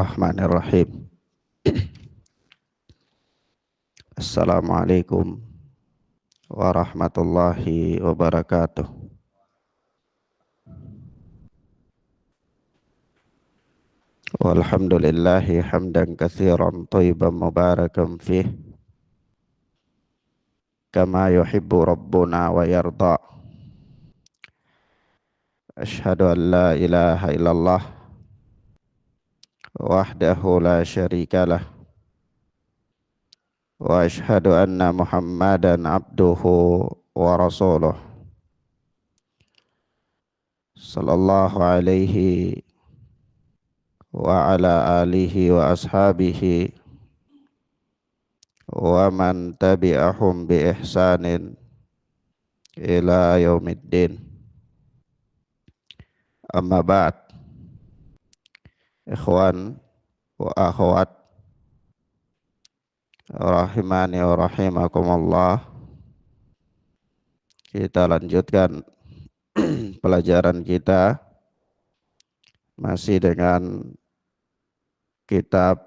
Bismillahirrahmanirrahim. Assalamualaikum warahmatullahi wabarakatuh. Walhamdulillahi hamdan katsiran thayyiban mubarakan fih kama yuhibbu rabbuna wa yarda. Asyhadu an la ilaha illallah wahdahu la syarikalah wa asyhadu anna Muhammadan abduhu wa rasuluh sallallahu alaihi wa ala alihi wa ashabihi wa man tabi'ahum bi ihsanin ila yaumiddin. Amma ba'd. Ikhwan wa akhwat rahimani wa rahimakumullah, kita lanjutkan pelajaran kita masih dengan kitab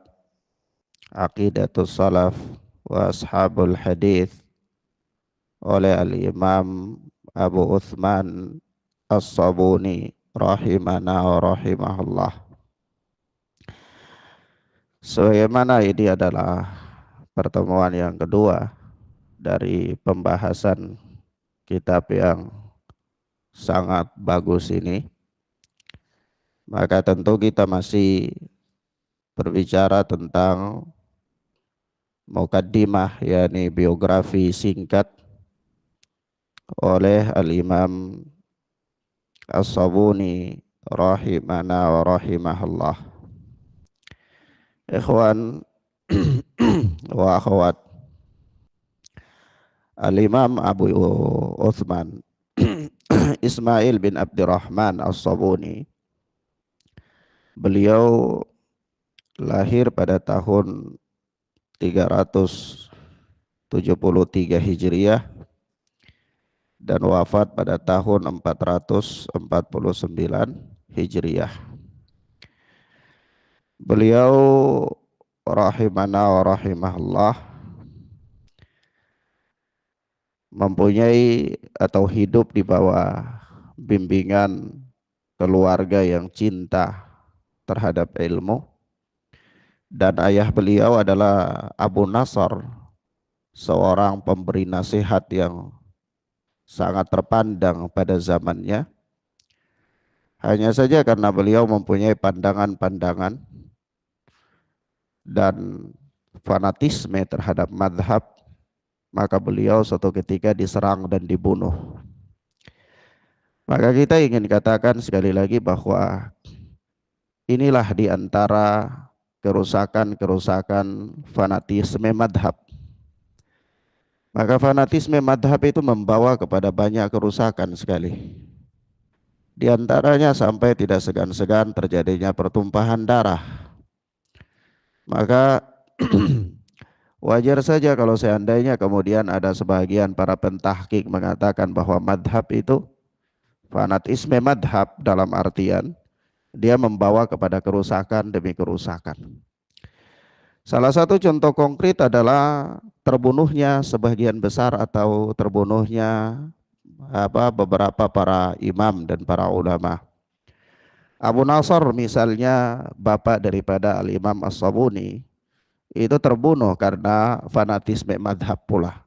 Aqidatus Salaf wa Ashabul Hadith oleh Al-Imam Abu Uthman As-Sabuni rahimana wa rahimahullah. Sebagaimana ini adalah pertemuan yang kedua dari pembahasan kitab yang sangat bagus ini, maka tentu kita masih berbicara tentang mukaddimah, yakni biografi singkat oleh Al-Imam As-Sabuni rahimana wa rahimahullah. Ikhwan wa akhwat, Al-Imam Abu Uthman Ismail bin Abdurrahman As-Sabuni, beliau lahir pada tahun 373 Hijriah dan wafat pada tahun 449 Hijriah. Beliau rahimana wa rahimahullah mempunyai atau hidup di bawah bimbingan keluarga yang cinta terhadap ilmu, dan ayah beliau adalah Abu Nasr, seorang pemberi nasihat yang sangat terpandang pada zamannya. Hanya saja karena beliau mempunyai pandangan-pandangan dan fanatisme terhadap madhab, maka beliau suatu ketika diserang dan dibunuh. Maka kita ingin katakan sekali lagi bahwa inilah di antara kerusakan-kerusakan fanatisme madhab. Maka fanatisme madhab itu membawa kepada banyak kerusakan sekali. Di antaranya sampai tidak segan-segan terjadinya pertumpahan darah. Maka wajar saja kalau seandainya kemudian ada sebagian para pentahqiq mengatakan bahwa madhab itu, fanatisme madhab dalam artian dia membawa kepada kerusakan demi kerusakan. Salah satu contoh konkret adalah terbunuhnya sebagian besar atau terbunuhnya beberapa para imam dan para ulama. Abu Nasr misalnya, bapak daripada Al-Imam As-Sabuni, itu terbunuh karena fanatisme madhab pula.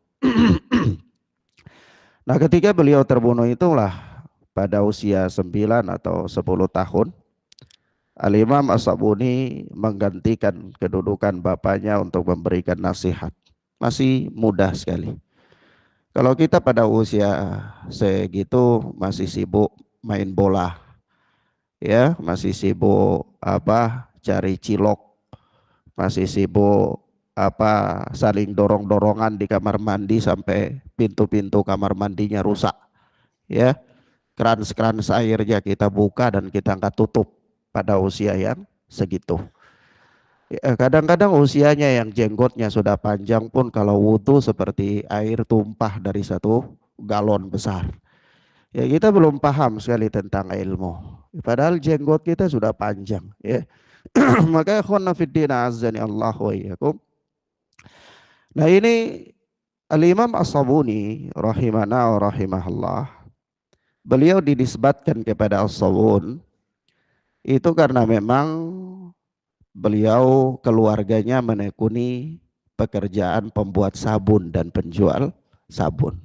Nah, ketika beliau terbunuh itulah pada usia 9 atau 10 tahun, Al-Imam As-Sabuni menggantikan kedudukan bapaknya untuk memberikan nasihat. Masih muda sekali. Kalau kita pada usia segitu masih sibuk main bola, ya, masih sibuk cari cilok, masih sibuk saling dorong-dorongan di kamar mandi sampai pintu-pintu kamar mandinya rusak, ya, keran-keran airnya kita buka dan kita angkat tutup pada usia yang segitu. Ya, kadang-kadang usianya yang jenggotnya sudah panjang pun kalau wudhu seperti air tumpah dari satu galon besar. Ya, kita belum paham sekali tentang ilmu. Padahal jenggot kita sudah panjang, ya. Maka ikhwanna fiddin azani Allah wa iyyakum. Nah ini Al-Imam As-Sabuni rahimana wa rahimahullah. Beliau dinisbatkan kepada As-Sabun itu karena memang beliau keluarganya menekuni pekerjaan pembuat sabun dan penjual sabun.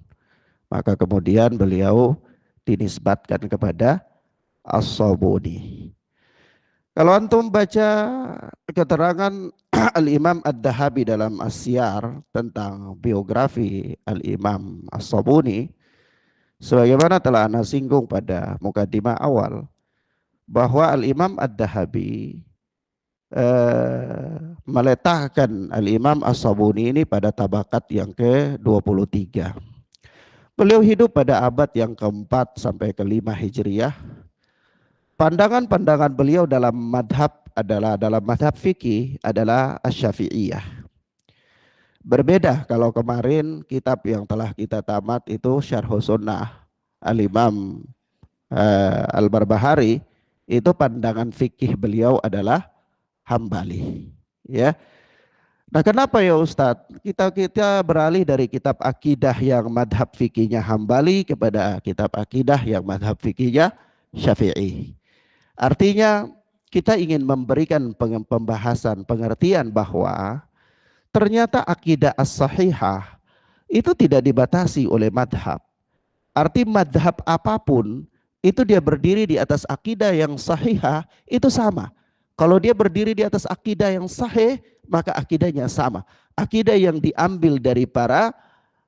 Maka kemudian beliau dinisbatkan kepada As-Sabuni. Kalau antum baca keterangan Al-Imam Ad-Dahabi dalam As-Siyar tentang biografi Al-Imam As-Sabuni, sebagaimana telah ana singgung pada mukadimah awal, bahwa Al-Imam Ad-Dahabi meletakkan Al-Imam As-Sabuni ini pada tabakat yang ke-23. Beliau hidup pada abad yang keempat sampai kelima Hijriyah. Pandangan-pandangan beliau dalam madhab fikih adalah Asy-Syafi'iyah. Berbeda kalau kemarin kitab yang telah kita tamat itu Syarh Sunnah Al-Imam Al-Barbahari, itu pandangan fikih beliau adalah Hambali. Ya. Nah, kenapa ya Ustadz? Kita beralih dari kitab akidah yang madhab fikihnya Hambali kepada kitab akidah yang madhab fikihnya Syafi'i. Artinya kita ingin memberikan pembahasan pengertian bahwa ternyata akidah as-sahihah itu tidak dibatasi oleh madhab. Arti madhab apapun itu dia berdiri di atas akidah yang sahihah itu sama. Kalau dia berdiri di atas akidah yang sahih, maka akidahnya sama. Akidah yang diambil dari para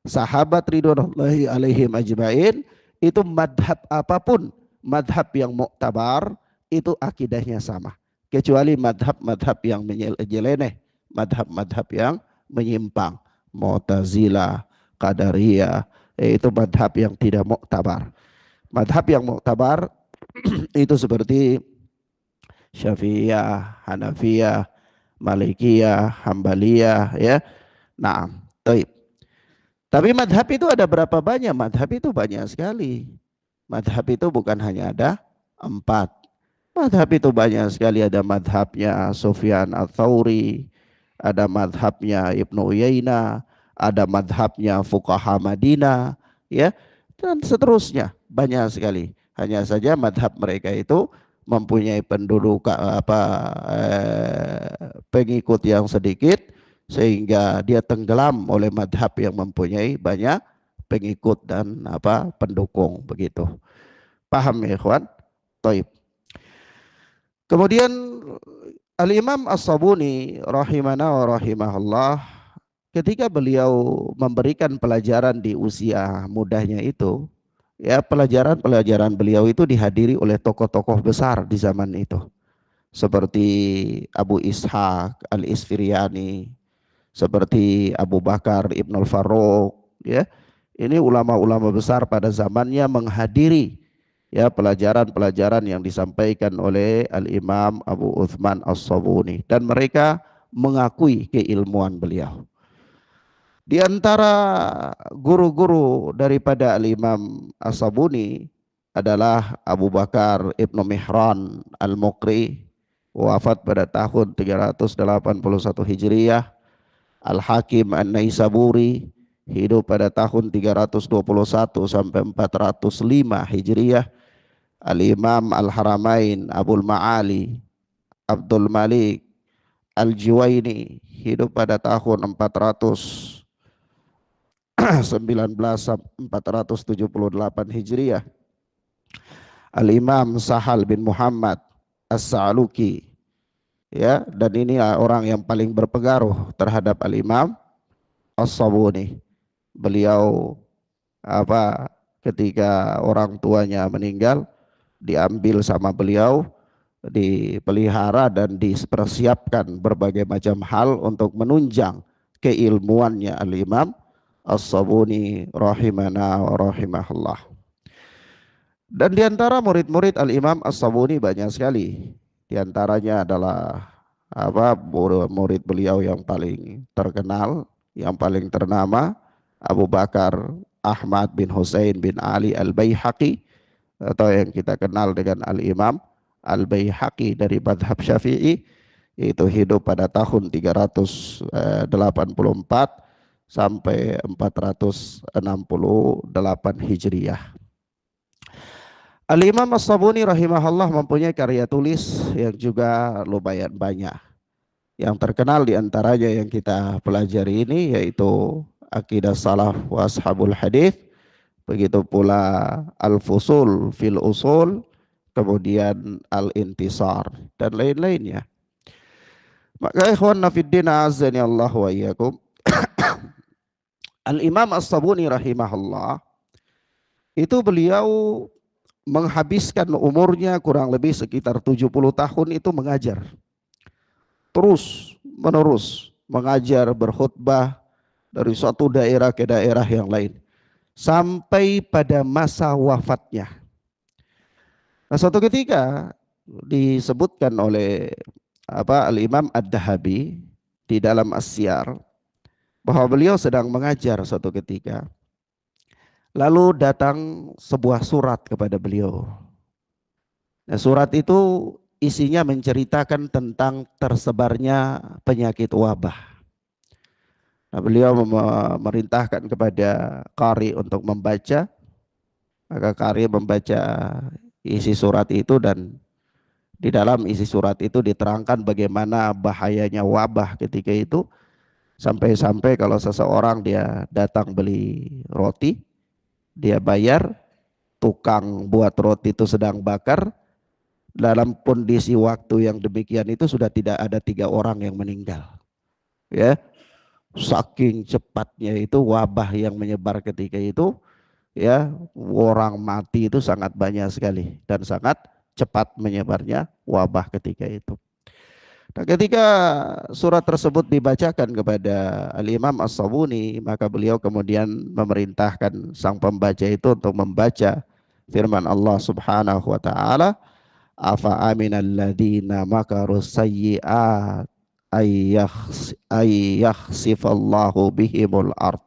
sahabat ridwanullahi alaihim ajmain, itu madhab apapun, madhab yang muktabar, itu akidahnya sama. Kecuali madhab-madhab yang menyeleneh, madhab-madhab yang menyimpang, Mu'tazilah, Qadariyah, itu madhab yang tidak muktabar. Madhab yang muktabar itu seperti Syafi'iyah, Hanafiyah, Malikiyah, Hambaliyah, ya. Nah, tapi madhab itu ada berapa banyak? Madhab itu banyak sekali. Madhab itu bukan hanya ada 4. Madhab itu banyak sekali. Ada madhabnya Sufyan Ats-Tsauri, ada madhabnya Ibnu Uyainah, ada madhabnya fuqaha Madinah, ya, dan seterusnya. Banyak sekali. Hanya saja madhab mereka itu mempunyai penduduk pengikut yang sedikit, sehingga dia tenggelam oleh madhab yang mempunyai banyak pengikut dan pendukung, begitu. Paham ya ikhwan? Taib. Kemudian Al-Imam As-Sabuni rahimana wa rahimahullah, ketika beliau memberikan pelajaran di usia mudanya itu, ya, pelajaran beliau itu dihadiri oleh tokoh-tokoh besar di zaman itu. Seperti Abu Ishaq Al-Isfiryani, seperti Abu Bakar Ibnul Faruq, ya. Ini ulama-ulama besar pada zamannya menghadiri, ya, pelajaran-pelajaran yang disampaikan oleh Al-Imam Abu Uthman As-Sabuni, dan mereka mengakui keilmuan beliau. Di antara guru-guru daripada Al-Imam As-Sabuni adalah Abu Bakar Ibnu Mihran Al-Muqri, wafat pada tahun 381 Hijriyah. Al-Hakim An-Naisaburi, hidup pada tahun 321 sampai 405 Hijriyah. Al-Imam Al-Haramain Abul Ma'ali Abdul Malik Al-Juwaini, hidup pada tahun 419 478 Hijriyah. Al-Imam Sahal bin Muhammad As-Sa'luki, ya, dan ini orang yang paling berpengaruh terhadap Al-Imam As-Sabuni. Beliau ketika orang tuanya meninggal, diambil sama beliau, dipelihara dan dipersiapkan berbagai macam hal untuk menunjang keilmuannya Al-Imam As-Sabuni rahimana wa rahimahullah. Dan diantara murid-murid Al-Imam As-Sabuni banyak sekali. Di antaranya adalah murid beliau yang paling terkenal, yang paling ternama, Abu Bakar Ahmad bin Husain bin Ali Al-Baihaqi, atau yang kita kenal dengan Al-Imam Al-Baihaqi dari madhab Syafi'i. yaitu hidup pada tahun 384 sampai 468 Hijriah. Al-Imam As-Sabuni rahimahullah mempunyai karya tulis yang juga lumayan banyak. Yang terkenal diantaranya yang kita pelajari ini yaitu Aqidah Salaf wa Ashabul Hadith, begitu pula Al-Fusul fil Usul, kemudian Al-Intisar dan lain-lainnya. Maka ikhwan nafiddin azani Allah wa iyyakum, Al-Imam As-Sabuni rahimahullah itu beliau menghabiskan umurnya kurang lebih sekitar 70 tahun itu mengajar. Terus menerus mengajar, berkhutbah dari suatu daerah ke daerah yang lain sampai pada masa wafatnya. Nah, suatu ketika disebutkan oleh Al-Imam Ad-Dahabi di dalam As-Siyar bahwa beliau sedang mengajar suatu ketika. Lalu datang sebuah surat kepada beliau. Nah, surat itu isinya menceritakan tentang tersebarnya penyakit wabah. Nah, beliau memerintahkan kepada qari untuk membaca. Maka qari membaca isi surat itu, dan di dalam isi surat itu diterangkan bagaimana bahayanya wabah ketika itu. Sampai-sampai kalau seseorang dia datang beli roti, dia bayar, tukang buat roti itu sedang bakar, dalam kondisi waktu yang demikian itu sudah tidak ada 3 orang yang meninggal. Ya, saking cepatnya itu wabah yang menyebar ketika itu, ya, orang mati itu sangat banyak sekali dan sangat cepat menyebarnya wabah ketika itu. Nah, ketika surat tersebut dibacakan kepada Al-Imam As-Sabuni, maka beliau kemudian memerintahkan sang pembaca itu untuk membaca firman Allah Subhanahu wa taala, afa aminal ladzina makaru sayyi'at ayyakhsifallahu bihimul ard.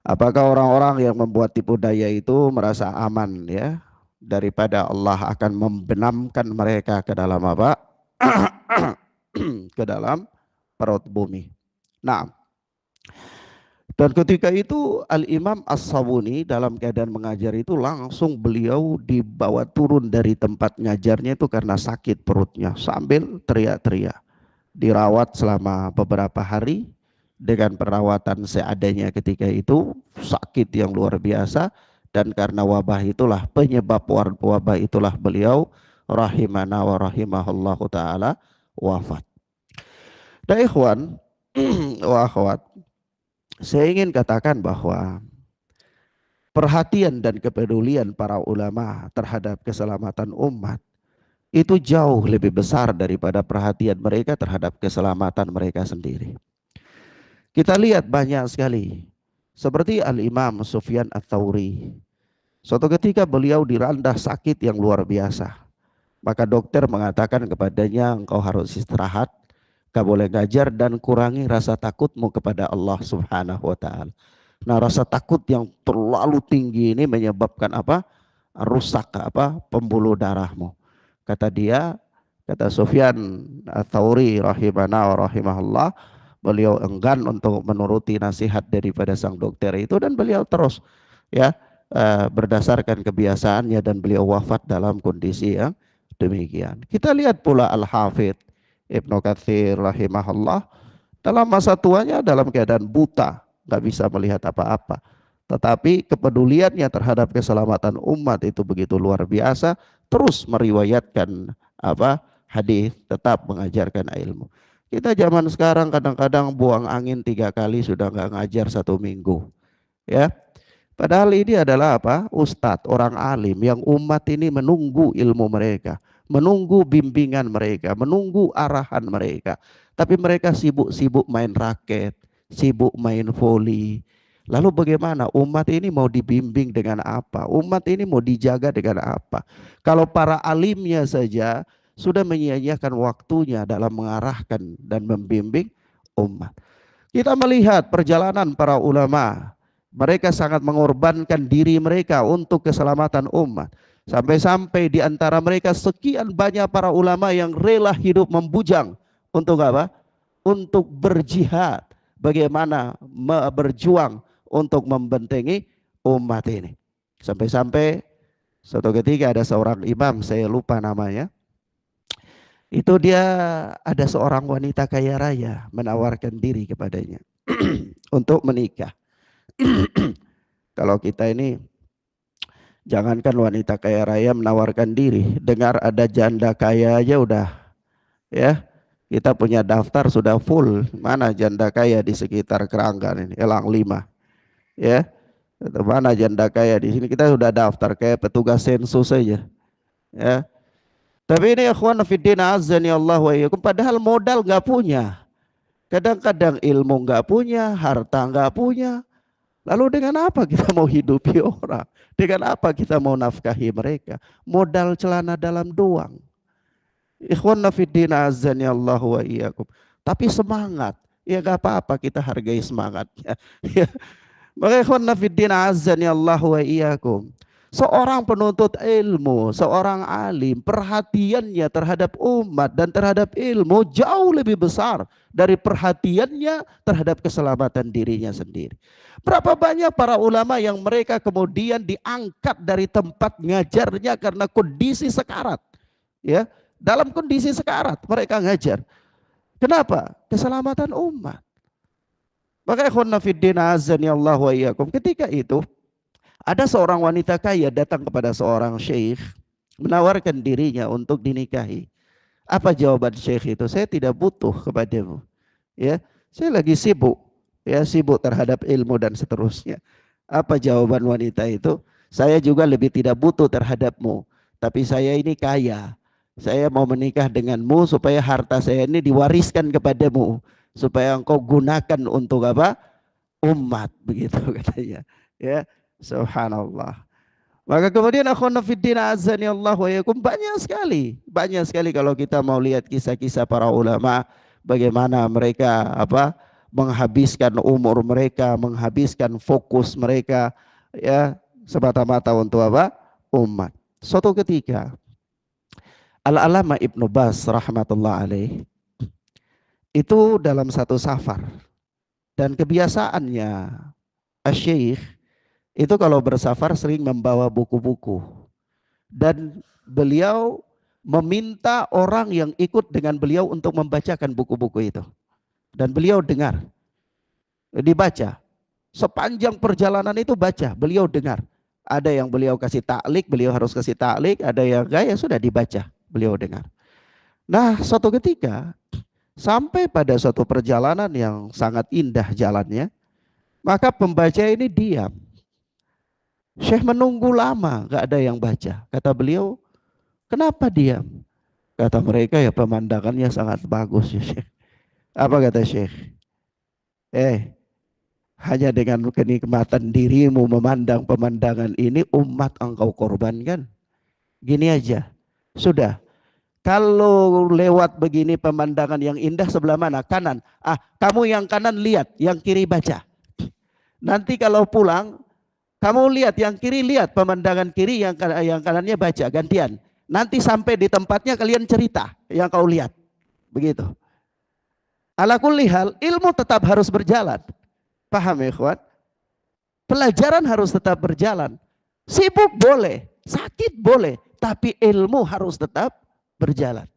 Apakah orang-orang yang membuat tipu daya itu merasa aman ya daripada Allah akan membenamkan mereka ke dalam apa? Ke dalam perut bumi. Nah, dan ketika itu Al-Imam As-Sabuni dalam keadaan mengajar itu langsung beliau dibawa turun dari tempat ngajarnya itu karena sakit perutnya sambil teriak-teriak. Dirawat selama beberapa hari dengan perawatan seadanya ketika itu, sakit yang luar biasa, dan karena wabah itulah, penyebab wabah itulah beliau rahimana wa rahimahullahu ta'ala wafat. Dan ikhwan wa akhwat, saya ingin katakan bahwa perhatian dan kepedulian para ulama terhadap keselamatan umat itu jauh lebih besar daripada perhatian mereka terhadap keselamatan mereka sendiri. Kita lihat banyak sekali, seperti Al-Imam Sufyan Ats-Tsauri. Suatu ketika beliau diranda sakit yang luar biasa. Maka dokter mengatakan kepadanya, engkau harus istirahat, gak boleh ngajar, dan kurangi rasa takutmu kepada Allah Subhanahu wa ta'ala. Nah, rasa takut yang terlalu tinggi ini menyebabkan apa? Rusak pembuluh darahmu. Kata dia, kata Sufyan Ats-Tsauri rahimana wa rahimahullah, beliau enggan untuk menuruti nasihat daripada sang dokter itu, dan beliau terus ya berdasarkan kebiasaannya, dan beliau wafat dalam kondisi yang demikian. Kita lihat pula Al-Hafidh Ibnu Katsir rahimahullah, dalam masa tuanya dalam keadaan buta, nggak bisa melihat apa-apa, tetapi kepeduliannya terhadap keselamatan umat itu begitu luar biasa, terus meriwayatkan hadis, tetap mengajarkan ilmu. Kita zaman sekarang kadang-kadang buang angin 3 kali sudah nggak ngajar 1 minggu, ya. Padahal ini adalah Ustadz, orang alim yang umat ini menunggu ilmu mereka, menunggu bimbingan mereka, menunggu arahan mereka. Tapi mereka sibuk-sibuk main raket, sibuk main voli. Lalu bagaimana umat ini mau dibimbing dengan apa? Umat ini mau dijaga dengan apa? Kalau para alimnya saja sudah menyia-nyiakan waktunya dalam mengarahkan dan membimbing umat. Kita melihat perjalanan para ulama. Mereka sangat mengorbankan diri mereka untuk keselamatan umat. Sampai-sampai di antara mereka sekian banyak para ulama yang rela hidup membujang untuk apa? Untuk berjihad. Bagaimana berjuang untuk membentengi umat ini. Sampai-sampai suatu ketika ada seorang imam, saya lupa namanya. Itu dia ada seorang wanita kaya raya menawarkan diri kepadanya untuk menikah. Kalau kita ini jangankan wanita kaya raya menawarkan diri, dengar ada janda kaya aja udah ya. Kita punya daftar sudah full. Mana janda kaya di sekitar Keranggan ini? Elang 5. Ya. Mana janda kaya di sini? Kita sudah daftar kayak petugas sensus saja. Ya. Tapi ini ikhwan fiddin azani Allah wa iyyakum, padahal modal nggak punya. Kadang-kadang ilmu nggak punya, harta nggak punya. Lalu dengan apa kita mau hidupi orang? Dengan apa kita mau nafkahi mereka? Modal celana dalam doang. Ikhwan fiddin azani Allah wa iyyakum. Tapi semangat. Ya nggak apa-apa, kita hargai semangatnya. Maka ikhwan fiddin azani Allah wa iyyakum. Seorang penuntut ilmu, seorang alim, perhatiannya terhadap umat dan terhadap ilmu jauh lebih besar dari perhatiannya terhadap keselamatan dirinya sendiri. Berapa banyak para ulama yang mereka kemudian diangkat dari tempat ngajarnya karena kondisi sekarat. Ya, dalam kondisi sekarat mereka ngajar. Kenapa? Keselamatan umat. Maka ikhwan fiddin azani Allah wa iyyakum, ketika itu ada seorang wanita kaya datang kepada seorang syekh menawarkan dirinya untuk dinikahi. Apa jawaban syekh itu? Saya tidak butuh kepadamu. Ya, saya lagi sibuk. Ya, sibuk terhadap ilmu dan seterusnya. Apa jawaban wanita itu? Saya juga lebih tidak butuh terhadapmu. Tapi saya ini kaya. Saya mau menikah denganmu supaya harta saya ini diwariskan kepadamu. Supaya engkau gunakan untuk apa? Umat, begitu katanya. Ya. Subhanallah. Maka kemudian akhwana fiddin azani Allah wa yakum, banyak sekali kalau kita mau lihat kisah-kisah para ulama bagaimana mereka apa menghabiskan umur mereka, menghabiskan fokus mereka ya semata-mata untuk apa? Umat. Suatu ketika Al-Alama Ibnu Bas rahmatullah alaih itu dalam satu safar dan kebiasaannya Asy-Syaikh itu kalau bersafar sering membawa buku-buku dan beliau meminta orang yang ikut dengan beliau untuk membacakan buku-buku itu dan beliau dengar, dibaca sepanjang perjalanan itu, baca, beliau dengar. Ada yang beliau kasih taklik, beliau harus kasih taklik, ada yang enggak, ya sudah dibaca, beliau dengar. Nah suatu ketika sampai pada suatu perjalanan yang sangat indah jalannya, maka pembaca ini diam. Syekh menunggu lama, gak ada yang baca. Kata beliau, kenapa diam? Kata mereka, ya pemandangannya sangat bagus ya Syekh. Apa kata Syekh? Hanya dengan kenikmatan dirimu memandang pemandangan ini, umat engkau korbankan. Gini aja, sudah. Kalau lewat begini pemandangan yang indah sebelah mana? Kanan. Kamu yang kanan lihat, yang kiri baca. Nanti kalau pulang, kamu lihat yang kiri, lihat pemandangan kiri, yang kanannya baca, gantian. Nanti sampai di tempatnya kalian cerita yang kau lihat. Begitu. Ala kulli hal, ilmu tetap harus berjalan. Paham ya ikhwan? Pelajaran harus tetap berjalan. Sibuk boleh, sakit boleh, tapi ilmu harus tetap berjalan.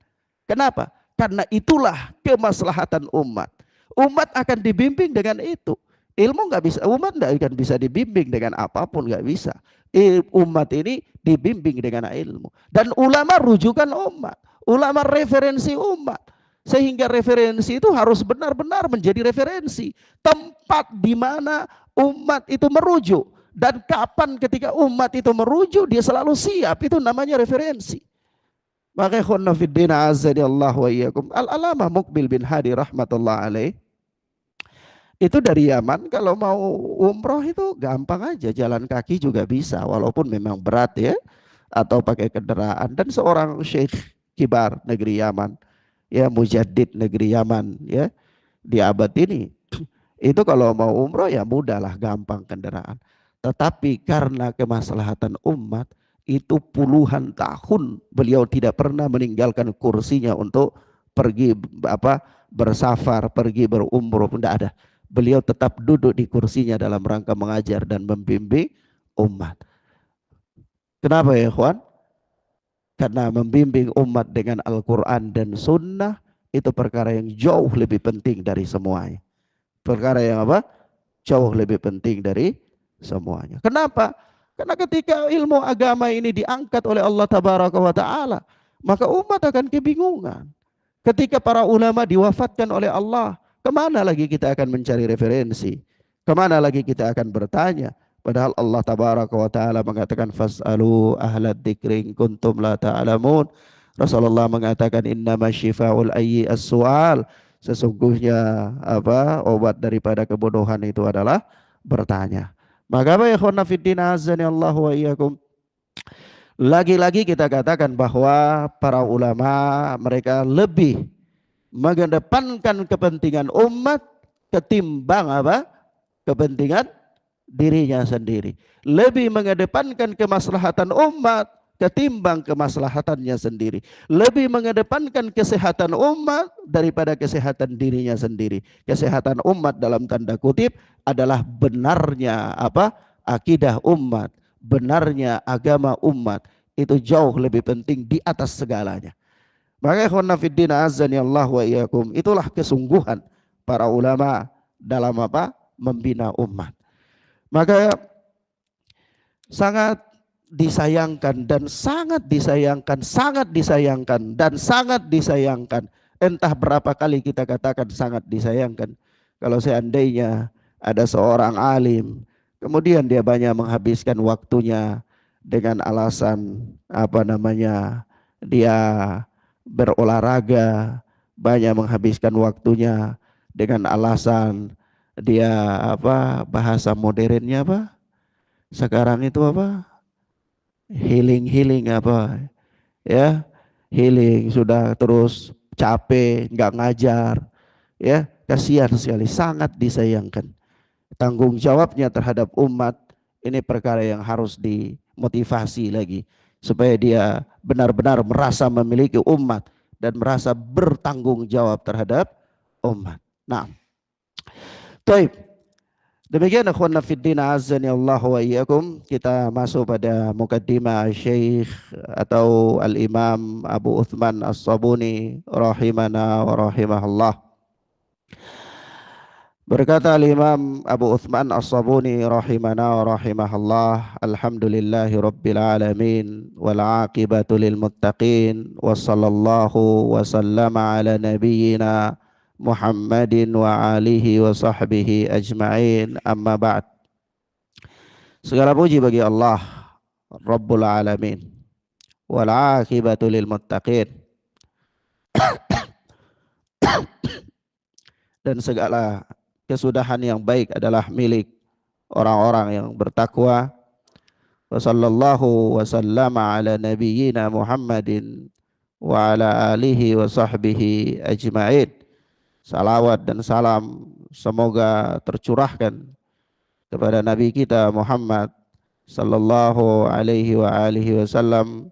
Kenapa? Karena itulah kemaslahatan umat. Umat akan dibimbing dengan itu. Ilmu nggak bisa, umat nggak akan bisa dibimbing dengan apapun, nggak bisa. Umat ini dibimbing dengan ilmu. Dan ulama rujukan umat, ulama referensi umat. Sehingga referensi itu harus benar-benar menjadi referensi. Tempat di mana umat itu merujuk. Dan kapan ketika umat itu merujuk, dia selalu siap. Itu namanya referensi. Maka ikhwan fiddin azani Allah wa iyyakum. Al-Alama Muqbil bin Hadi rahmatullah alaih, itu dari Yaman kalau mau umroh itu gampang aja, jalan kaki juga bisa walaupun memang berat ya, atau pakai kendaraan. Dan seorang syekh kibar negeri Yaman, ya mujaddid negeri Yaman ya di abad ini, itu kalau mau umroh ya mudahlah, gampang kendaraan. Tetapi karena kemaslahatan umat, Itu puluhan tahun beliau tidak pernah meninggalkan kursinya untuk pergi bersafar, pergi berumroh, tidak ada. Beliau tetap duduk di kursinya dalam rangka mengajar dan membimbing umat. Kenapa ya ikhwan? Karena membimbing umat dengan Al-Quran dan Sunnah itu perkara yang jauh lebih penting dari semuanya. Perkara yang apa? Jauh lebih penting dari semuanya. Kenapa? Karena ketika ilmu agama ini diangkat oleh Allah Tabaraka wa Ta'ala, maka umat akan kebingungan. Ketika para ulama diwafatkan oleh Allah, kemana lagi kita akan mencari referensi? Kemana lagi kita akan bertanya? Padahal Allah Tabaraka wa Ta'ala mengatakan fas'alu ahlad dzikri in kuntum la ta'lamun. Rasulullah mengatakan innama syifa'ul ayyi as-su'al. Sesungguhnya obat daripada kebodohan itu adalah bertanya. Maka ya ikhwan fiddin azani Allah wa iyyakum. Lagi-lagi kita katakan bahwa para ulama mereka lebih mengedepankan kepentingan umat ketimbang kepentingan dirinya sendiri. Lebih mengedepankan kemaslahatan umat ketimbang kemaslahatannya sendiri. Lebih mengedepankan kesehatan umat daripada kesehatan dirinya sendiri. Kesehatan umat dalam tanda kutip adalah benarnya akidah umat, benarnya agama umat itu jauh lebih penting di atas segalanya. Maka ikhwan fillah azani Allah wa iyyakum, itulah kesungguhan para ulama dalam membina umat. Maka sangat disayangkan dan sangat disayangkan, entah berapa kali kita katakan sangat disayangkan, kalau seandainya ada seorang alim kemudian dia banyak menghabiskan waktunya dengan alasan dia berolahraga, banyak menghabiskan waktunya dengan alasan dia bahasa modernnya sekarang itu healing healing, sudah terus capek nggak ngajar, kasihan sekali, sangat disayangkan. Tanggung jawabnya terhadap umat ini perkara yang harus dimotivasi lagi supaya dia benar-benar merasa memiliki umat dan merasa bertanggung jawab terhadap umat. Nah, baik. Demikian akhwana fiddin azani Allah wa iyyakum, kita masuk pada mukaddimah Syekh atau Al-Imam Abu Uthman As-Sabuni rahimana wa rahimahullah. Berkata Al-Imam Abu Uthman As-Sabuni rahimana wa rahimahullah, alhamdulillahi rabbil alamin wal aqibatu lil muttaqin wa sallallahu wa sallama ala nabiyyina Muhammadin wa alihi wa sahbihi ajma'in, amma ba'd. Segala puji bagi Allah Rabbul Alamin, wal aqibatu lil muttaqin, dan segala kesudahan yang baik adalah milik orang-orang yang bertakwa. Wa sallallahu wa sallama ala nabiyyina Muhammadin wa ala alihi wa sahbihi ajma'in. Salawat dan salam semoga tercurahkan kepada Nabi kita Muhammad sallallahu alaihi wa alihi wasallam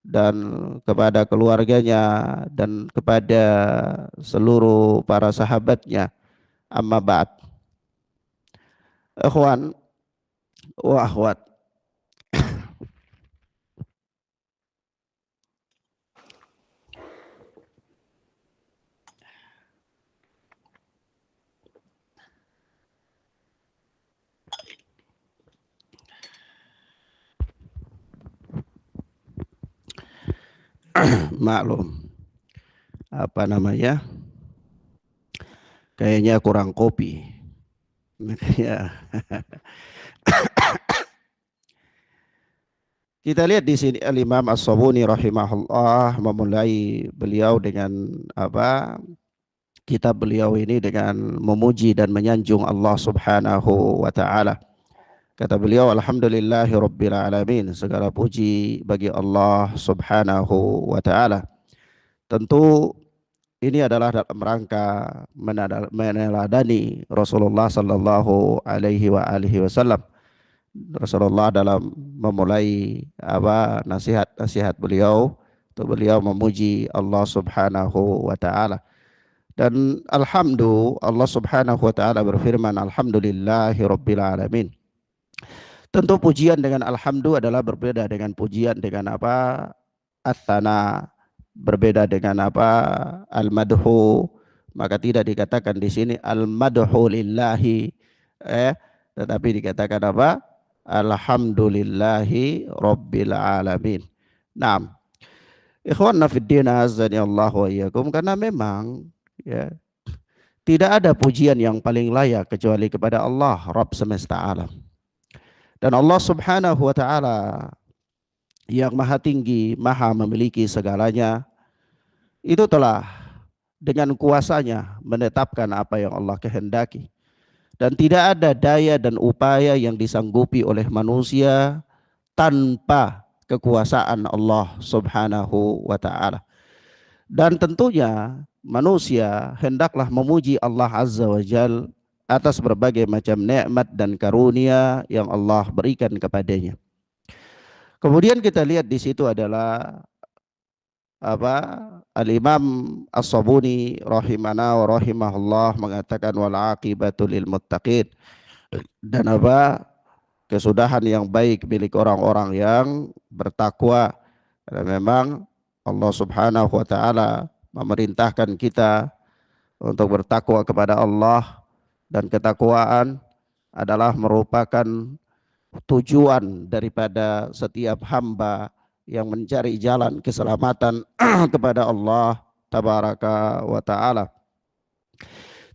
dan kepada keluarganya dan kepada seluruh para sahabatnya. Amma ba'd. Ikhwan wa akhwat, maklum kayaknya kurang kopi, makanya kita lihat di sini Al-Imam As-Sabuni rahimahullah memulai beliau dengan kitab beliau ini dengan memuji dan menyanjung Allah Subhanahu wa taala. Kata beliau, alhamdulillahi rabbil alamin, segala puji bagi Allah Subhanahu wa taala. Tentu ini adalah dalam rangka meneladani Rasulullah sallallahu alaihi wa alihi wasallam Rasulullah dalam memulai nasihat beliau, itu beliau memuji Allah Subhanahu wa taala. Dan Allah Subhanahu wa taala berfirman, alhamdulillahi rabbil alamin. Tentu pujian dengan alhamdu adalah berbeda dengan pujian dengan apa? Athana, berbeda dengan apa? Al-madhu. Maka tidak dikatakan di sini al-madhu lillahi, tetapi dikatakan apa? Alhamdulillahi rabbil alamin. Naam. Ikhwanna fid din azani Allah wa iyyakum, karena memang ya tidak ada pujian yang paling layak kecuali kepada Allah Rabb semesta alam. Dan Allah Subhanahu wa taala yang maha tinggi, maha memiliki segalanya, itu telah dengan kuasanya menetapkan apa yang Allah kehendaki. Dan tidak ada daya dan upaya yang disanggupi oleh manusia tanpa kekuasaan Allah Subhanahu wa taala. Dan tentunya manusia hendaklah memuji Allah Azza wa Jalla atas berbagai macam nikmat dan karunia yang Allah berikan kepadanya. Kemudian kita lihat di situ adalah Al-Imam As-Sabuni rahimana wa rahimahullah mengatakan wal aqibatu lil muttaqin, dan kesudahan yang baik milik orang-orang yang bertakwa. Karena memang Allah Subhanahu wa taala memerintahkan kita untuk bertakwa kepada Allah, dan ketakwaan adalah merupakan tujuan daripada setiap hamba yang mencari jalan keselamatan kepada Allah Tabaraka wa taala.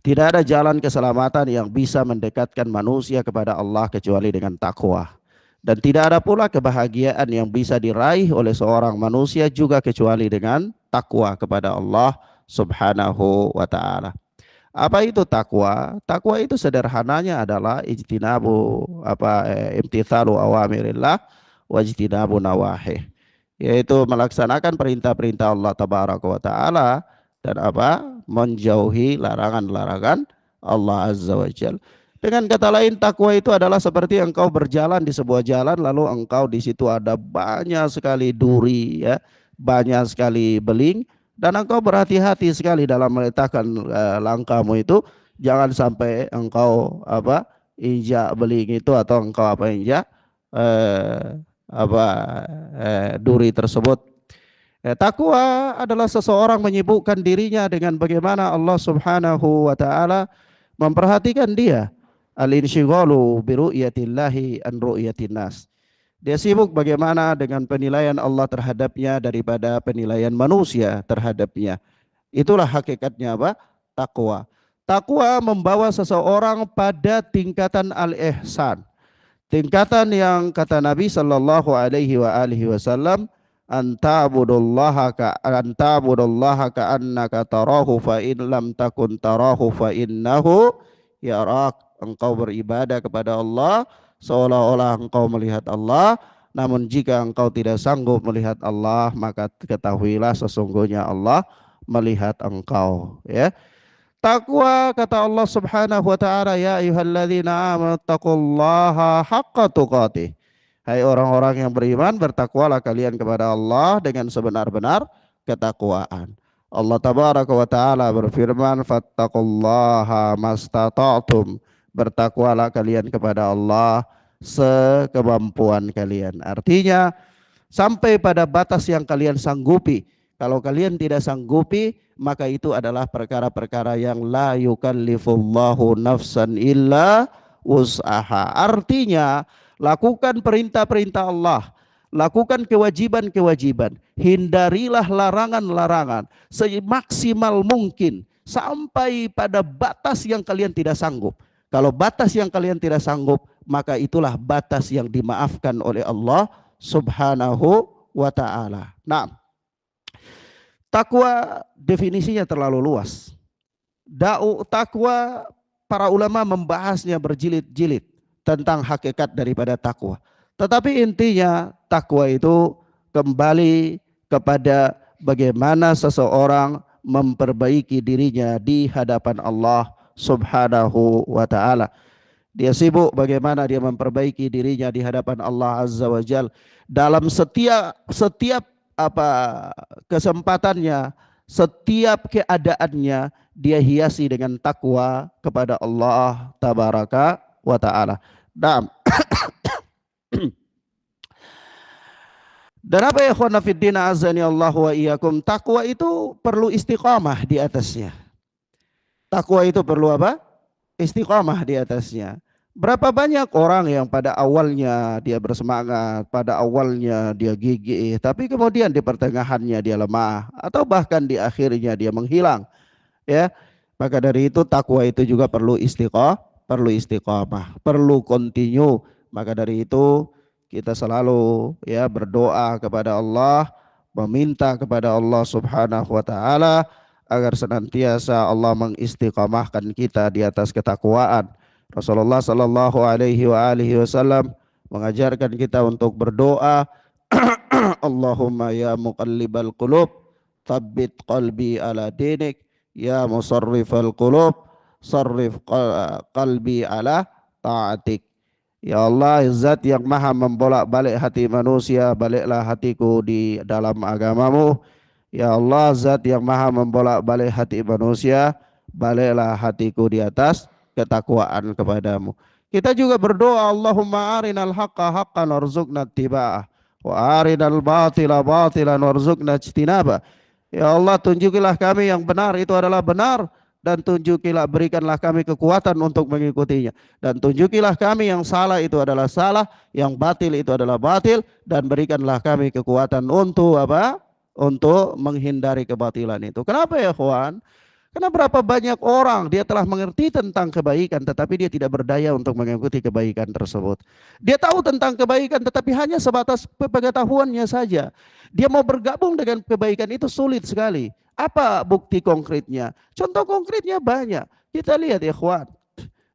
Tidak ada jalan keselamatan yang bisa mendekatkan manusia kepada Allah kecuali dengan takwa. Dan tidak ada pula kebahagiaan yang bisa diraih oleh seorang manusia juga kecuali dengan takwa kepada Allah Subhanahu wa taala. Apa itu takwa? Takwa itu sederhananya adalah imtithalu awamirillah wa ijtinabu nawahih, yaitu melaksanakan perintah-perintah Allah Tabaraka wa taala dan menjauhi larangan-larangan Allah Azza wa Jalla. Dengan kata lain, takwa itu adalah seperti engkau berjalan di sebuah jalan, lalu engkau di situ ada banyak sekali duri, ya, banyak sekali beling, dan engkau berhati-hati sekali dalam meletakkan langkahmu itu, jangan sampai engkau injak beling itu, atau engkau injak duri tersebut. Takwa adalah seseorang menyibukkan dirinya dengan bagaimana Allah Subhanahu wa taala memperhatikan dia. Al-insyighalu bi ru'yatillahi an ru'yatin nas. Dia sibuk bagaimana dengan penilaian Allah terhadapnya daripada penilaian manusia terhadapnya. Itulah hakikatnya takwa. Takwa membawa seseorang pada tingkatan al-ihsan. Tingkatan yang kata Nabi sallallahu alaihi wasallam, anta'budallaha ka'annaka tarahu fa in lam takun tarahu fa innahu yarak. Engkau beribadah kepada Allah seolah-olah engkau melihat Allah, namun jika engkau tidak sanggup melihat Allah, maka ketahuilah sesungguhnya Allah melihat engkau, ya. Takwa, kata Allah Subhanahu wa taala, ya ayyuhalladzina amanu taqullaha haqqa tuqatih. Hai orang-orang yang beriman, bertakwalah kalian kepada Allah dengan sebenar-benar ketakwaan. Allah Tabaraka wa taala berfirman, fattaqullaha mastata'tum. Bertakwalah kalian kepada Allah sekemampuan kalian. Artinya sampai pada batas yang kalian sanggupi. Kalau kalian tidak sanggupi, maka itu adalah perkara-perkara yang la yukallifullahu nafsan illa wus'aha. Artinya lakukan perintah-perintah Allah, lakukan kewajiban-kewajiban, hindarilah larangan-larangan semaksimal mungkin sampai pada batas yang kalian tidak sanggup. Kalau batas yang kalian tidak sanggup, maka itulah batas yang dimaafkan oleh Allah Subhanahu wa ta'ala. Nah, takwa definisinya terlalu luas. Takwa, para ulama membahasnya berjilid-jilid tentang hakikat daripada takwa. Tetapi intinya takwa itu kembali kepada bagaimana seseorang memperbaiki dirinya di hadapan Allah Subhanahu wa ta'ala. Dia sibuk bagaimana dia memperbaiki dirinya di hadapan Allah Azza wa Jal. Dalam setiap apa kesempatannya, setiap keadaannya dia hiasi dengan takwa kepada Allah Tabaraka wa Ta'ala. Dan apa ya ikhwana fiddina azani Allah wa iyyakum, takwa itu perlu istiqamah di atasnya. Takwa itu perlu apa? Istiqamah di atasnya. Berapa banyak orang yang pada awalnya dia bersemangat, pada awalnya dia gigih, tapi kemudian di pertengahannya dia lemah, atau bahkan di akhirnya dia menghilang. Ya, maka dari itu takwa itu juga perlu istiqamah, perlu continue. Maka dari itu kita selalu ya berdoa kepada Allah, meminta kepada Allah Subhanahu wa taala agar senantiasa Allah mengistiqamahkan kita di atas ketakwaan. Rasulullah sallallahu alaihi wasallam mengajarkan kita untuk berdoa, Allahumma ya muqallibal qulub, tsabbit qalbi ala dinik, ya musarrifal qulub, sarrif qalbi ala ta'atik. Ya Allah, zat yang maha membolak-balik hati manusia, baliklah hatiku di dalam agamamu. Ya Allah, zat yang maha membolak-balik hati manusia, baliklah hatiku di atas ketakwaan kepadamu. Kita juga berdoa, Allahumma arinal haqqa haqqan warzuqna ittiba'ah, wa arinal batila batilan warzuqna ijtinabah. Ya Allah, tunjukilah kami yang benar itu adalah benar, dan tunjukilah, berikanlah kami kekuatan untuk mengikutinya, dan tunjukilah kami yang salah itu adalah salah, yang batil itu adalah batil, dan berikanlah kami kekuatan untuk apa? Untuk menghindari kebatilan itu. Kenapa ya kawan? Karena berapa banyak orang dia telah mengerti tentang kebaikan, tetapi dia tidak berdaya untuk mengikuti kebaikan tersebut. Dia tahu tentang kebaikan, tetapi hanya sebatas pengetahuannya saja. Dia mau bergabung dengan kebaikan itu sulit sekali. Apa bukti konkretnya? Contoh konkretnya banyak. Kita lihat ya kawan,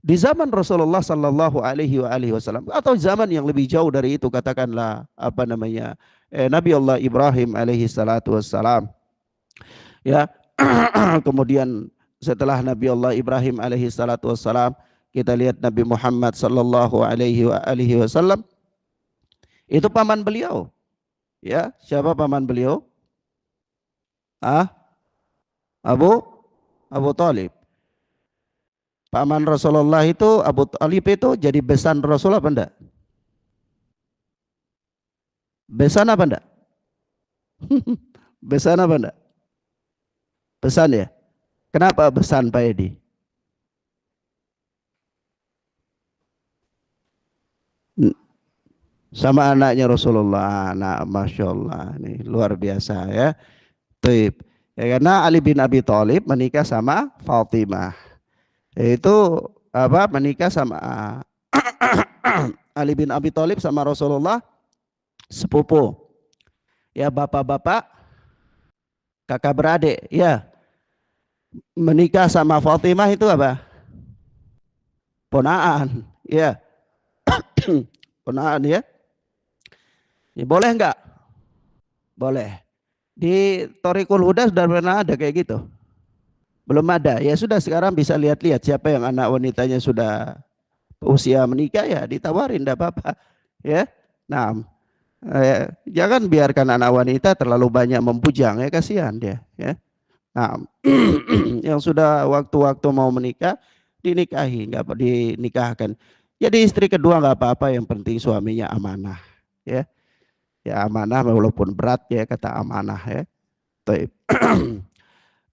di zaman Rasulullah Sallallahu Alaihi Wasallam atau zaman yang lebih jauh dari itu, katakanlah apa namanya Nabi Allah Ibrahim Alaihi Salatu Wassalam. Ya. Kemudian setelah Nabi Allah Ibrahim alaihi salatu wassalam, kita lihat Nabi Muhammad sallallahu alaihi wasallam, itu paman beliau. Ya, siapa paman beliau? Abu Talib. Paman Rasulullah itu, Abu Talib itu jadi besan Rasul apa enggak? Besan apa enggak? Besan apa enggak? Besan ya? Kenapa besan Pak Edi? Sama anaknya Rasulullah, anak Masya Allah, ini luar biasa ya. Taib. Ya, karena Ali bin Abi Thalib menikah sama Fatimah. Itu apa? Menikah sama Ali bin Abi Thalib sama Rasulullah sepupu. Ya, bapak-bapak, kakak beradik, ya. Menikah sama Fatimah itu apa? Ponaan, ya. Ponaan ya. Ya, boleh enggak? Boleh. Di Thoriqul Huda sudah pernah ada kayak gitu? Belum ada. Ya sudah, sekarang bisa lihat-lihat siapa yang anak wanitanya sudah usia menikah, ya ditawarin, enggak apa-apa. Ya. Nah, jangan biarkan anak wanita terlalu banyak membujang, ya kasihan dia, ya. Nah, yang sudah waktu-waktu mau menikah dinikahi, enggak dinikahkan. Jadi istri kedua enggak apa-apa, yang penting suaminya amanah, ya. Ya amanah walaupun berat, ya kata amanah, ya. Baik.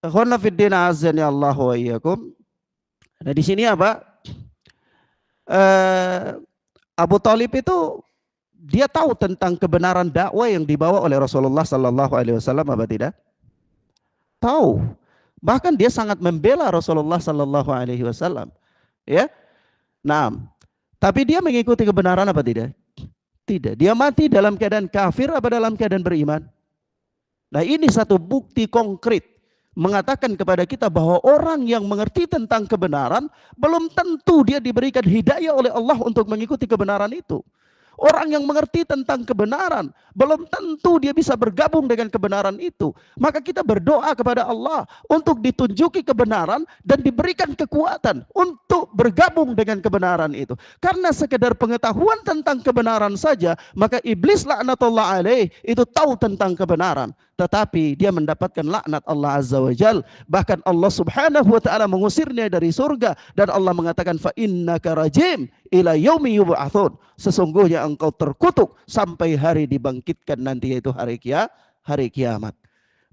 Ikhwana fiddin azani Allah wa iyyakum. Nah, di sini apa? Abu Talib itu dia tahu tentang kebenaran dakwah yang dibawa oleh Rasulullah sallallahu alaihi wasallam apa tidak? Tahu. Bahkan dia sangat membela Rasulullah sallallahu alaihi wasallam. Ya. Nah, tapi dia mengikuti kebenaran apa tidak? Tidak. Dia mati dalam keadaan kafir apa dalam keadaan beriman? Nah, ini satu bukti konkret mengatakan kepada kita bahwa orang yang mengerti tentang kebenaran belum tentu dia diberikan hidayah oleh Allah untuk mengikuti kebenaran itu. Orang yang mengerti tentang kebenaran, belum tentu dia bisa bergabung dengan kebenaran itu. Maka kita berdoa kepada Allah untuk ditunjuki kebenaran dan diberikan kekuatan untuk bergabung dengan kebenaran itu. Karena sekedar pengetahuan tentang kebenaran saja, maka iblis laknatullah alaih itu tahu tentang kebenaran, tetapi dia mendapatkan laknat Allah Azza wa Jal. Bahkan Allah Subhanahu wa taala mengusirnya dari surga, dan Allah mengatakan fa innaka rajim ila yaumi yub'atsun. Sesungguhnya engkau terkutuk sampai hari dibangkitkan nanti, yaitu hari kiamat.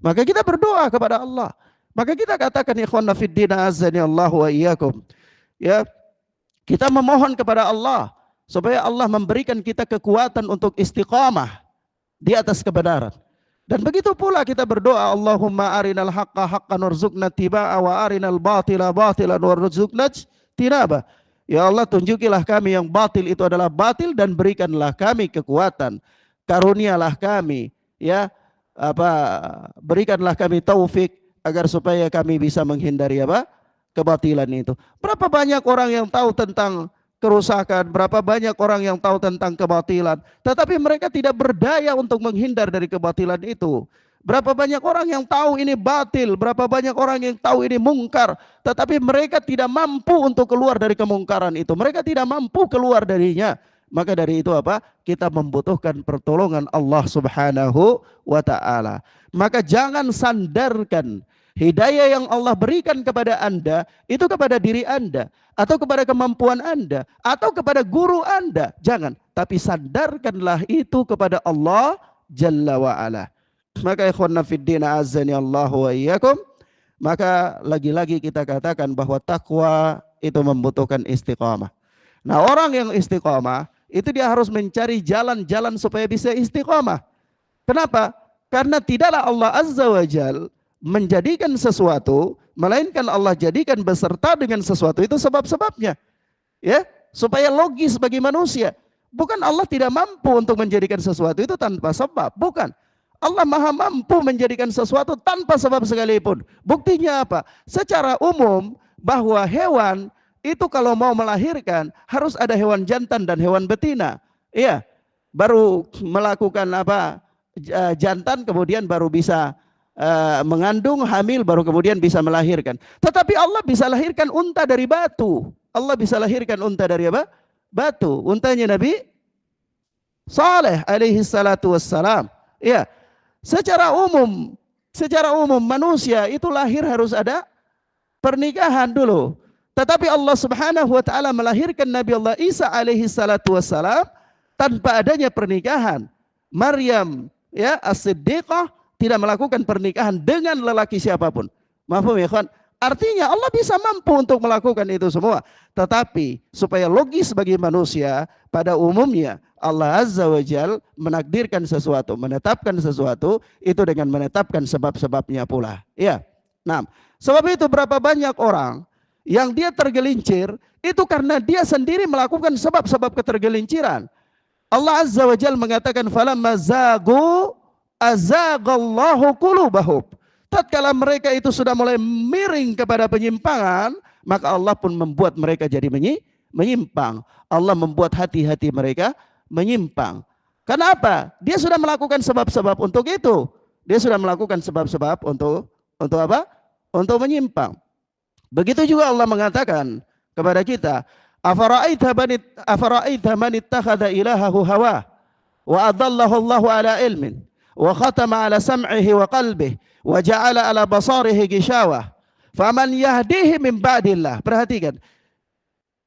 Maka kita berdoa kepada Allah. Maka kita katakan ikhwanna fid din azani Allah wa iyyakum. Ya, kita memohon kepada Allah supaya Allah memberikan kita kekuatan untuk istiqamah di atas kebenaran. Dan begitu pula kita berdoa, Allahumma arinal haqqa haqqan warzuqna tibaa wa arinal batila batilan warzuqna tinaba. Ya Allah, tunjukilah kami yang batil itu adalah batil dan berikanlah kami kekuatan. Karunialah kami, ya, berikanlah kami taufik agar supaya kami bisa menghindari kebatilan itu. Berapa banyak orang yang tahu tentang kerusakan, berapa banyak orang yang tahu tentang kebatilan, tetapi mereka tidak berdaya untuk menghindar dari kebatilan itu. Berapa banyak orang yang tahu ini batil, berapa banyak orang yang tahu ini mungkar, tetapi mereka tidak mampu untuk keluar dari kemungkaran itu. Mereka tidak mampu keluar darinya. Maka dari itu kita membutuhkan pertolongan Allah Subhanahu wa ta'ala. Maka jangan sandarkan hidayah yang Allah berikan kepada Anda itu kepada diri Anda, atau kepada kemampuan Anda, atau kepada guru Anda. Jangan, tapi sandarkanlah itu kepada Allah Jalla wa'ala. Maka ikhwanna fiddin azani Allah wa iyyakum, maka lagi-lagi kita katakan bahwa takwa itu membutuhkan istiqamah. Nah, orang yang istiqamah itu dia harus mencari jalan-jalan supaya bisa istiqamah. Kenapa? Karena tidaklah Allah Azza wa Jal menjadikan sesuatu, melainkan Allah jadikan beserta dengan sesuatu itu sebab-sebabnya, ya, supaya logis bagi manusia. Bukan Allah tidak mampu untuk menjadikan sesuatu itu tanpa sebab, bukan. Allah maha mampu menjadikan sesuatu tanpa sebab sekalipun. Buktinya apa? Secara umum bahwa hewan itu kalau mau melahirkan harus ada hewan jantan dan hewan betina, iya, baru melakukan jantan, kemudian baru bisa mengandung, hamil, baru kemudian bisa melahirkan. Tetapi Allah bisa lahirkan unta dari batu. Allah bisa lahirkan unta dari batu. Untanya Nabi Saleh alaihi salatu wassalam. Ya, secara umum manusia itu lahir harus ada pernikahan dulu. Tetapi Allah Subhanahu wa taala melahirkan Nabi Allah Isa alaihi salatu wassalam tanpa adanya pernikahan. Maryam, ya, as-siddiqah, tidak melakukan pernikahan dengan lelaki siapapun. Mahfum ya kawan? Artinya Allah bisa mampu untuk melakukan itu semua. Tetapi supaya logis bagi manusia, pada umumnya Allah Azza wa Jal menakdirkan sesuatu, menetapkan sesuatu itu dengan menetapkan sebab-sebabnya pula. Ya. Nah, sebab itu berapa banyak orang yang dia tergelincir itu karena dia sendiri melakukan sebab-sebab ketergelinciran. Allah Azza wa Jal mengatakan falamma zagu azaghallahu qulubahum. Tatkala mereka itu sudah mulai miring kepada penyimpangan, maka Allah pun membuat mereka jadi menyimpang. Allah membuat hati-hati mereka menyimpang. Kenapa? Dia sudah melakukan sebab-sebab untuk itu. Dia sudah melakukan sebab-sebab untuk apa? Untuk menyimpang. Begitu juga Allah mengatakan kepada kita, afara'aita man ittakhadha ilahahu hawa wa adallahu Allahu ala ilmin wa khatama ala sam'ihi wa qalbihi wa ja'ala ala basarihi gishawah faman yahdihi min ba'dillah. Perhatikan,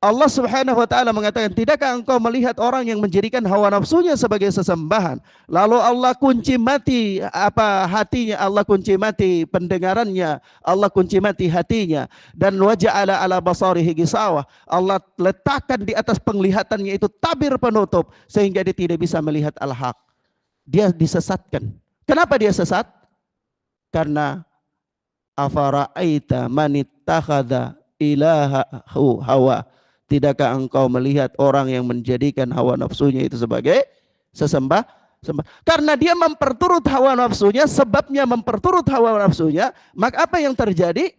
Allah Subhanahu wa taala mengatakan, tidakkah engkau melihat orang yang menjadikan hawa nafsunya sebagai sesembahan, lalu Allah kunci mati hatinya, Allah kunci mati pendengarannya, Allah kunci mati hatinya, dan waja'ala ala basarihi gisawah, Allah letakkan di atas penglihatannya itu tabir penutup sehingga dia tidak bisa melihat al-haq. Dia disesatkan. Kenapa dia sesat? Karena afara'aita man ittakhadha ilahahu hawa. Tidakkah engkau melihat orang yang menjadikan hawa nafsunya itu sebagai sesembah? Karena dia memperturut hawa nafsunya, sebabnya memperturut hawa nafsunya, maka apa yang terjadi?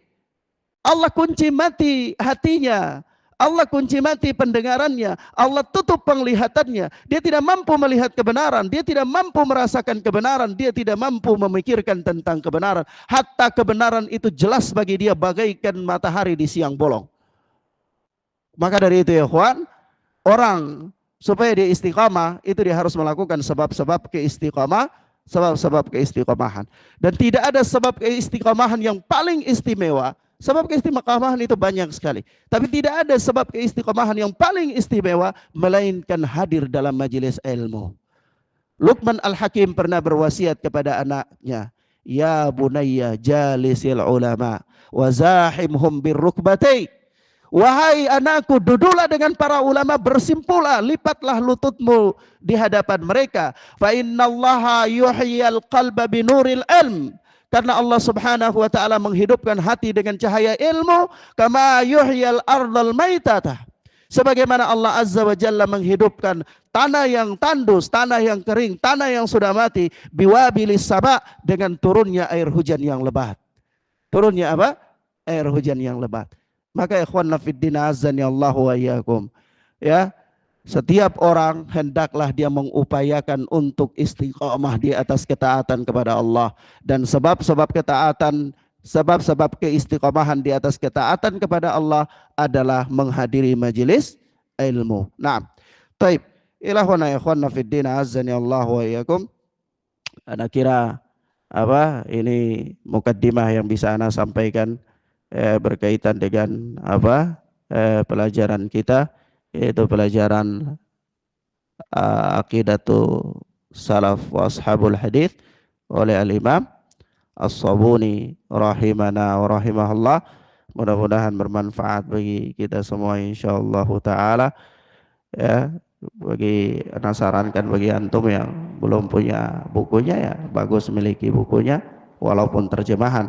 Allah kunci mati hatinya, Allah kunci mati pendengarannya, Allah tutup penglihatannya. Dia tidak mampu melihat kebenaran, dia tidak mampu merasakan kebenaran, dia tidak mampu memikirkan tentang kebenaran. Hatta kebenaran itu jelas bagi dia bagaikan matahari di siang bolong. Maka dari itu ya ikhwan, orang supaya dia istiqamah itu dia harus melakukan sebab-sebab keistiqamah, sebab-sebab keistiqamahan. Dan tidak ada sebab keistiqamahan yang paling istimewa. Sebab keistiqamahan itu banyak sekali. Tapi tidak ada sebab keistiqamahan yang paling istimewa melainkan hadir dalam majelis ilmu. Luqman Al-Hakim pernah berwasiat kepada anaknya, "Ya bunayya jalisil ulama wa zahimhum birrukbatai." Wahai anakku, duduklah dengan para ulama, bersimpulah, lipatlah lututmu di hadapan mereka. Fa innallaha yuhyil qalba binuril ilm. Karena Allah Subhanahu wa taala menghidupkan hati dengan cahaya ilmu, kama yuhyil ardal maitata. Sebagaimana Allah Azza wa Jalla menghidupkan tanah yang tandus, tanah yang kering, tanah yang sudah mati, biwabilis saba, dengan turunnya air hujan yang lebat. Turunnya apa? Air hujan yang lebat. Maka ikhwanna fiddin azani Allahu wa iyyakum, ya, setiap orang hendaklah dia mengupayakan untuk istiqamah di atas ketaatan kepada Allah. Dan sebab-sebab ketaatan, sebab-sebab keistiqamahan di atas ketaatan kepada Allah adalah menghadiri majelis ilmu. Nah, taib. Ilahwana ikhwanna fiddin azani Allahu wa iyyakum. Ana kira apa ini mukaddimah yang bisa ana sampaikan berkaitan dengan apa pelajaran kita, yaitu pelajaran Aqidatu Salaf wa Ashabul Hadith oleh Al-Imam As-Sabuni rahimana wa rahimahullah. Mudah-mudahan bermanfaat bagi kita semua insyaallah taala. Ya, bagi ana sarankan bagi antum yang belum punya bukunya, ya bagus memiliki bukunya walaupun terjemahan.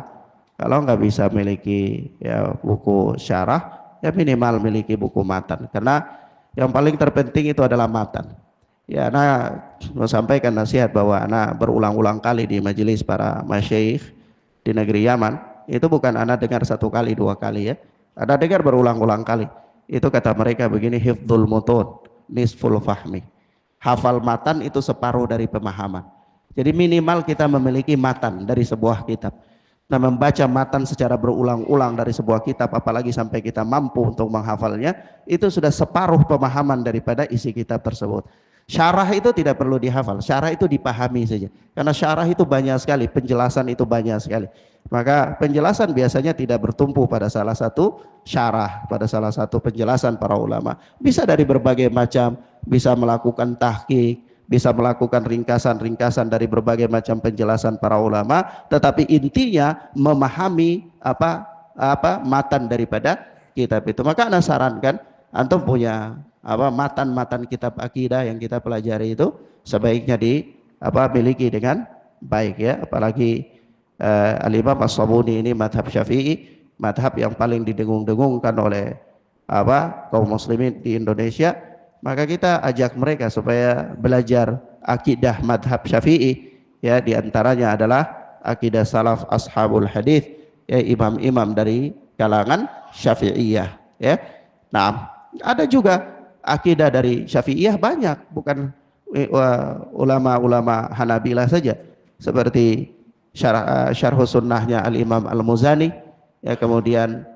Kalau nggak bisa memiliki ya buku syarah, ya minimal memiliki buku matan. Karena yang paling terpenting itu adalah matan. Ya, ana mau sampaikan nasihat bahwa ana berulang-ulang kali di majelis para masyayikh di negeri Yaman. Itu bukan ana dengar satu kali, dua kali ya. Ana dengar berulang-ulang kali. Itu kata mereka begini, hifdzul mutun nisful fahmi. Hafal matan itu separuh dari pemahaman. Jadi minimal kita memiliki matan dari sebuah kitab. Nah, membaca matan secara berulang-ulang dari sebuah kitab, apalagi sampai kita mampu untuk menghafalnya, itu sudah separuh pemahaman daripada isi kitab tersebut. Syarah itu tidak perlu dihafal, syarah itu dipahami saja. Karena syarah itu banyak sekali, penjelasan itu banyak sekali. Maka penjelasan biasanya tidak bertumpu pada salah satu syarah, pada salah satu penjelasan para ulama. Bisa dari berbagai macam, bisa melakukan tahqiq, bisa melakukan ringkasan-ringkasan dari berbagai macam penjelasan para ulama, tetapi intinya memahami apa matan daripada kitab itu. Maka ana sarankan antum punya matan-matan kitab akidah yang kita pelajari itu sebaiknya miliki dengan baik ya, apalagi Al-Imam As-Sabuni ini madhab Syafi'i, madhab yang paling didengung-dengungkan oleh kaum muslimin di Indonesia. Maka kita ajak mereka supaya belajar akidah madhab Syafi'i, ya, diantaranya adalah akidah salaf ashabul hadith, ya, imam-imam dari kalangan Syafi'iyah, ya. Nah, ada juga akidah dari Syafi'iyah banyak, bukan ulama-ulama Hanabilah saja, seperti syarh sunnahnya Al-Imam Al-Muzani, ya, kemudian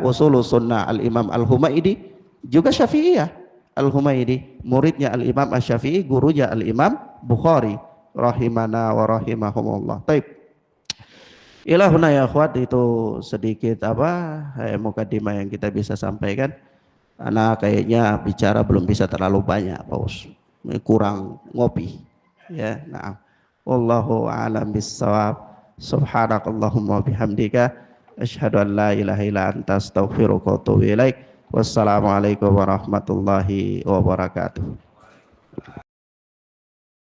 usul sunnah Al-Imam Al-Humaidi juga Syafi'iyah. Al-Humaidi muridnya Al-Imam Asy-Syafi'i, gurunya Al-Imam Bukhari rahimana wa rahimahumullah. Baik. Ilahuna ya akhwat, itu sedikit mukadimah yang kita bisa sampaikan. Ana kayaknya bicara belum bisa terlalu banyak, Paus. Kurang ngopi. Ya, nah. Wallahu a'lam bissawab. Subhanakallahumma bihamdika asyhadu an la ilaha illa anta astaghfiruka wa atubu ilaik. Wassalamualaikum warahmatullahi wabarakatuh.